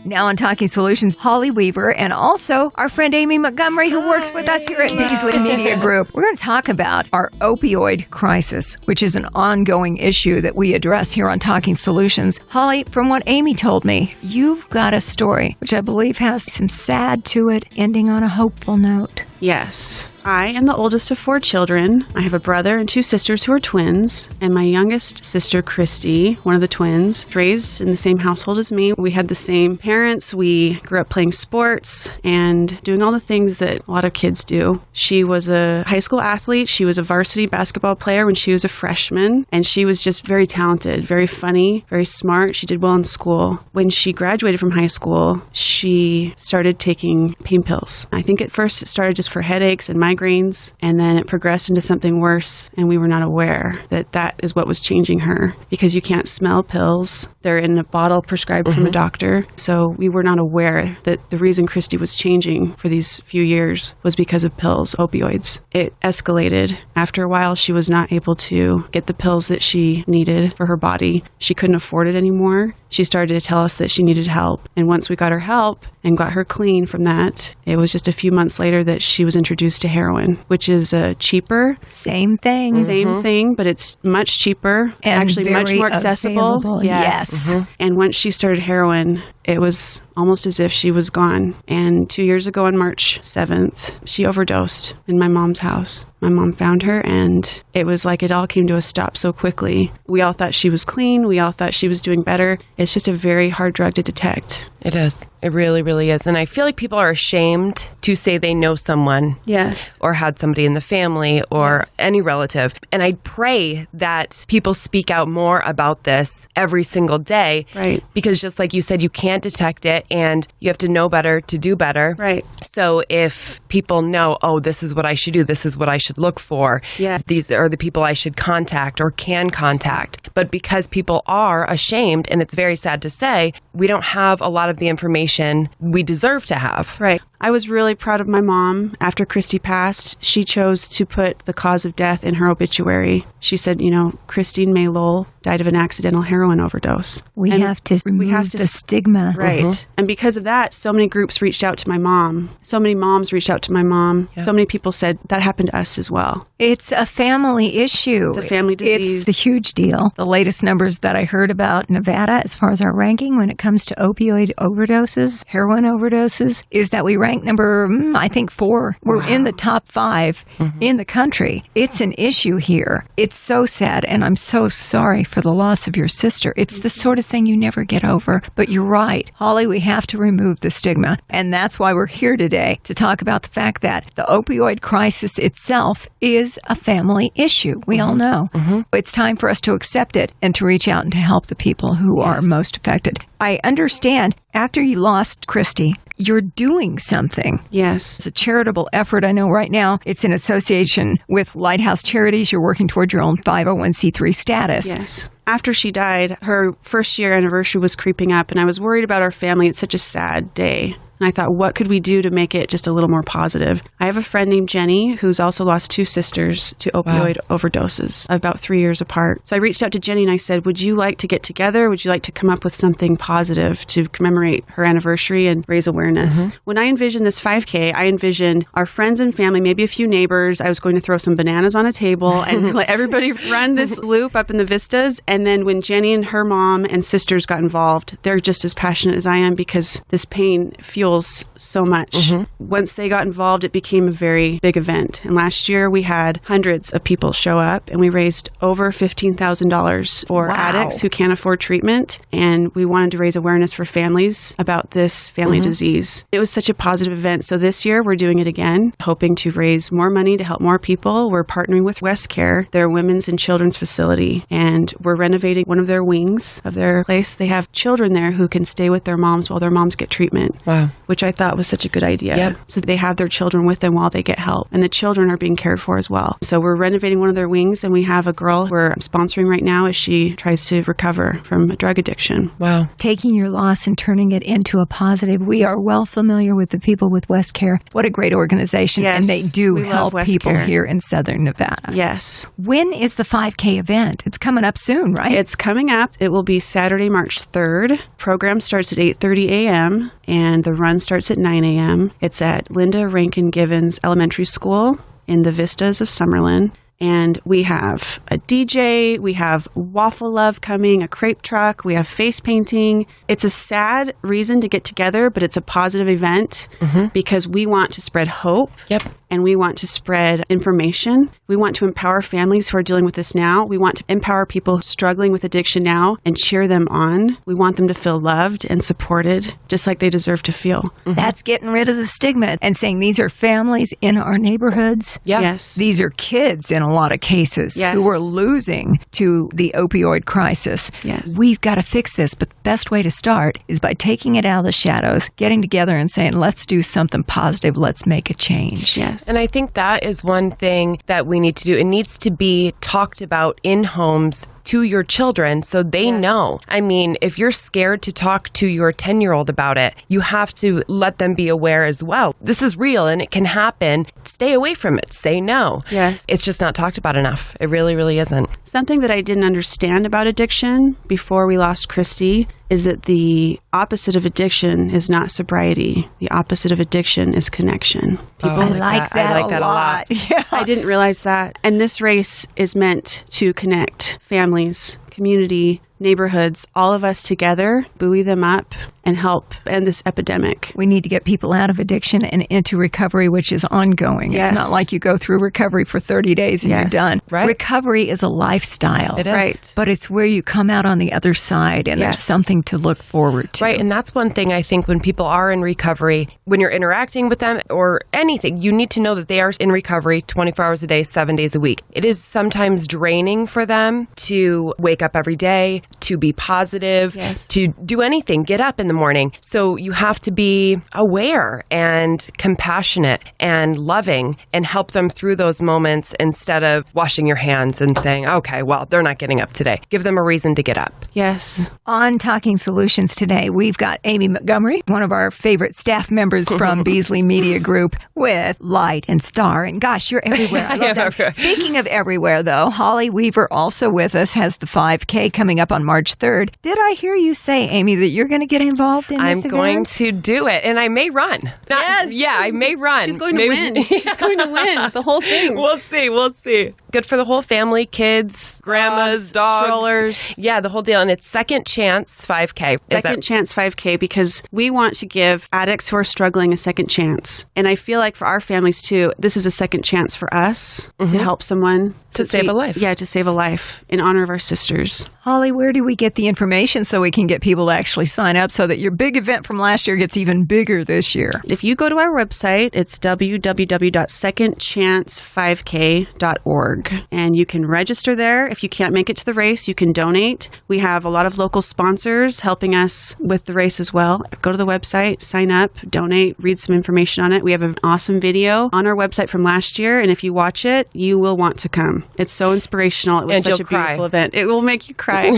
Now on Talking Solutions, Holly Wever and also our friend Aimee Montgomery, who works with us here at Beasley Media Group. We're going to talk about our opioid crisis, which is an ongoing issue that we address here on Talking Solutions. Holly, from what Aimee told me, you've got a story which I believe has some sad to it, ending on a hopeful note. Yes. I am the oldest of 4 children. I have a brother and 2 sisters who are twins, and my youngest sister, Christy, one of the twins, raised in the same household as me. We had the same parents. We grew up playing sports and doing all the things that a lot of kids do. She was a high school athlete. She was a varsity basketball player when she was a freshman, and she was just very talented, very funny, very smart. She did well in school. When she graduated from high school, she started taking pain pills. I think at first it started just for headaches and migraines, and then it progressed into something worse, and we were not aware that that is what was changing her, because you can't smell pills. They're in a bottle prescribed from a doctor, so we were not aware that the reason Christy was changing for these few years was because of pills, opioids. It escalated. After a while, she was not able to get the pills that she needed for her body. She couldn't afford it anymore. She started to tell us that she needed help, and once we got her help and got her clean from that, it was just a few months later that she was introduced to heroin, which is cheaper. Same thing. Same thing, but it's much cheaper and actually much more accessible. Available. Yes. And once she started heroin, it was almost as if she was gone. And 2 years ago on March 7th, she overdosed in my mom's house. My mom found her, and it was like it all came to a stop so quickly. We all thought she was clean. We all thought she was doing better. It's just a very hard drug to detect. It is. It really, really is. And I feel like people are ashamed to say they know someone. Yes. Or had somebody in the family or any relative. And I pray that people speak out more about this every single day. Right. Because just like you said, you can't detect it and you have to know better to do better. Right. So if people know, oh, this is what I should do, this is what I should look for. Yes. These are the people I should contact or can contact. But because people are ashamed, and it's very sad to say, we don't have a lot of the information we deserve to have. Right. I was really proud of my mom. After Christy passed, she chose to put the cause of death in her obituary. She said, Christine May Lowell died of an accidental heroin overdose. We have to remove the stigma. Right. And because of that, so many groups reached out to my mom. So many moms reached out to my mom. Yep. So many people said, that happened to us as well. It's a family issue. It's a family disease. It's a huge deal. The latest numbers that I heard about Nevada, as far as our ranking when it comes to opioid overdoses, heroin overdoses, is that we rank number, I think 4. We're in the top 5 in the country. It's an issue here. It's so sad, and I'm so sorry for the loss of your sister. It's the sort of thing you never get over. But you're right, Holly, we have to remove the stigma. And that's why we're here today, to talk about the fact that the opioid crisis itself is a family issue. We all know. It's time for us to accept it and to reach out and to help the people who are most affected. I understand after you lost Christy, you're doing something. Yes. It's a charitable effort. I know right now it's in association with Lighthouse Charities. You're working toward your own 501c3 status. Yes. After she died, her first year anniversary was creeping up, and I was worried about our family. It's such a sad day. And I thought, what could we do to make it just a little more positive? I have a friend named Jenny who's also lost 2 sisters to opioid overdoses about 3 years apart. So I reached out to Jenny and I said, would you like to get together? Would you like to come up with something positive to commemorate her anniversary and raise awareness? When I envisioned this 5K, I envisioned our friends and family, maybe a few neighbors. I was going to throw some bananas on a table and let everybody run this loop up in the vistas. And then when Jenny and her mom and sisters got involved, they're just as passionate as I am, because this pain fuels so much. Once they got involved, it became a very big event. And last year we had hundreds of people show up, and we raised over $15,000 for addicts who can't afford treatment. And we wanted to raise awareness for families about this family disease. It was such a positive event. So this year we're doing it again, hoping to raise more money to help more people. We're partnering with West Care, their women's and children's facility, and we're renovating one of their wings of their place. They have children there who can stay with their moms while their moms get treatment. Wow. which I thought was such a good idea. Yep. So they have their children with them while they get help. And the children are being cared for as well. So we're renovating one of their wings, and we have a girl we're sponsoring right now as she tries to recover from a drug addiction. Wow. Taking your loss and turning it into a positive. We are well familiar with the people with West Care. What a great organization. Yes, and they do we love help West people Care. here in Southern Nevada. Yes. When is the 5K event? It's coming up soon, right? It's coming up. It will be Saturday, March 3rd. Program starts at 8:30 a.m. and the run starts at 9 a.m. It's at Linda Rankin Givens Elementary School in the Vistas of Summerlin. And we have a DJ, we have Waffle Love coming, a crepe truck, we have face painting. It's a sad reason to get together, but it's a positive event because we want to spread hope. Yep. And we want to spread information. We want to empower families who are dealing with this now. We want to empower people struggling with addiction now and cheer them on. We want them to feel loved and supported, just like they deserve to feel. That's getting rid of the stigma and saying these are families in our neighborhoods. Yeah. Yes. These are kids in a lot of cases Yes. who are losing to the opioid crisis. Yes. We've got to fix this, but the best way to start is by taking it out of the shadows, getting together and saying, let's do something positive. Let's make a change. Yes. And I think that is one thing that we need to do. It needs to be talked about in homes to your children so they know. I mean, if you're scared to talk to your 10-year-old about it, you have to let them be aware as well. This is real and it can happen. Stay away from it. Say no. Yes. It's just not talked about enough. It really, really isn't. Something that I didn't understand about addiction before we lost Christy is that the opposite of addiction is not sobriety. The opposite of addiction is connection. I like that a lot. Yeah. I didn't realize that. And this race is meant to connect families, community, neighborhoods, all of us together, buoy them up and help end this epidemic. We need to get people out of addiction and into recovery, which is ongoing. Yes. It's not like you go through recovery for 30 days and Yes. you're done. Right. Recovery is a lifestyle. It is. Right. But it's where you come out on the other side and there's Yes. something to look forward to. Right. And that's one thing I think when people are in recovery, when you're interacting with them or anything, you need to know that they are in recovery 24 hours a day, 7 days a week. It is sometimes draining for them to wake up every day, to be positive, Yes. to do anything, get up in the morning. So you have to be aware and compassionate and loving and help them through those moments instead of washing your hands and saying, okay, well, they're not getting up today. Give them a reason to get up. Yes. On Talking Solutions today, we've got Aimee Montgomery, one of our favorite staff members from Beasley Media Group, with Light and Star. And gosh, you're everywhere. I love that. Everywhere. Speaking of everywhere, though, Holly Wever, also with us, has the 5K coming up on March 3rd. Did I hear you say, Aimee, that you're going to get involved in this I'm event? going to do it, and I may run. Yes. Yeah, I may run. She's going to win. She's going to win the whole thing. We'll see. We'll see. Good for the whole family, kids, grandmas, dogs, strollers. Yeah, the whole deal. And it's Second Chance 5K. Second Chance 5K, because we want to give addicts who are struggling a second chance. And I feel like for our families too, this is a second chance for us to help someone. To save a life. Yeah, to save a life in honor of our sisters. Holly, where do we get the information so we can get people to actually sign up so that your big event from last year gets even bigger this year? If you go to our website, it's www.secondchance5k.org. And you can register there. If you can't make it to the race, you can donate. We have a lot of local sponsors helping us with the race as well. Go to the website, sign up, donate, read some information on it. We have an awesome video on our website from last year. And if you watch it, you will want to come. It's so inspirational. It was And such a you'll cry. beautiful event. It will make you cry.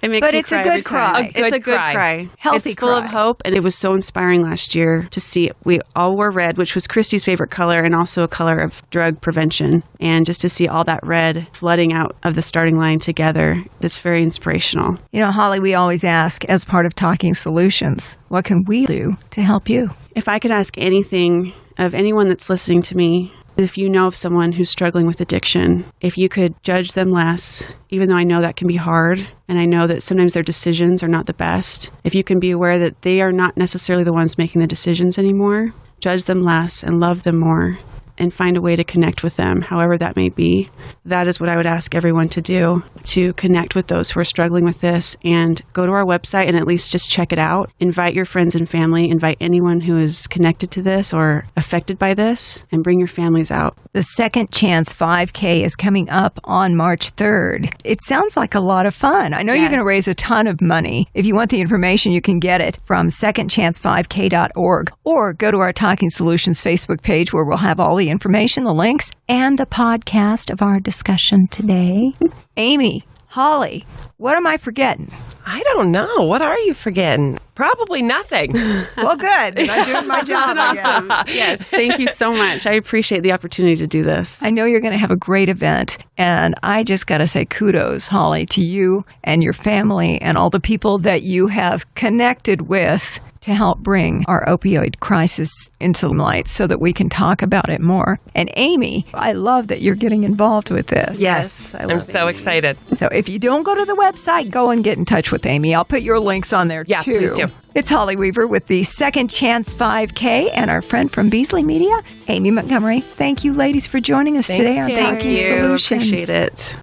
It makes But me it's a cry good every time. cry. It's a Good good cry. cry. Healthy It's full of cry. hope, and it was so inspiring last year to see it. We all wore red, which was Christy's favorite color and also a color of drug prevention. And just to see all that red flooding out of the starting line together, it's very inspirational. You know, Holly, we always ask, as part of Talking Solutions, what can we do to help you? If I could ask anything of anyone that's listening to me, if you know of someone who's struggling with addiction, if you could judge them less, even though I know that can be hard, and I know that sometimes their decisions are not the best, if you can be aware that they are not necessarily the ones making the decisions anymore, judge them less and love them more. and find a way to connect with them, however that may be. That is what I would ask everyone to do, to connect with those who are struggling with this and go to our website and at least just check it out. Invite your friends and family, invite anyone who is connected to this or affected by this, and bring your families out. The Second Chance 5K is coming up on March 3rd. It sounds like a lot of fun. I know you're going to raise a ton of money. If you want the information, you can get it from secondchance5k.org or go to our Talking Solutions Facebook page where we'll have all the information, the links, and a podcast of our discussion today. Amy, Holly, what am I forgetting? I don't know. What are you forgetting? Probably nothing. Well, good. I'm doing my job. Awesome. Yes, thank you so much. I appreciate the opportunity to do this. I know you're going to have a great event, and I just got to say kudos, Holly, to you and your family and all the people that you have connected with to help bring our opioid crisis into the light so that we can talk about it more. And Amy, I love that you're getting involved with this. Yes, I'm so excited. So if you don't go to the website, go and get in touch with Amy. I'll put your links on there, Yeah, too. please do. It's Holly Wever with the Second Chance 5K and our friend from Beasley Media, Aimee Montgomery. Thank you, ladies, for joining us today on Terry. Talking Thank you. Solutions. Appreciate it.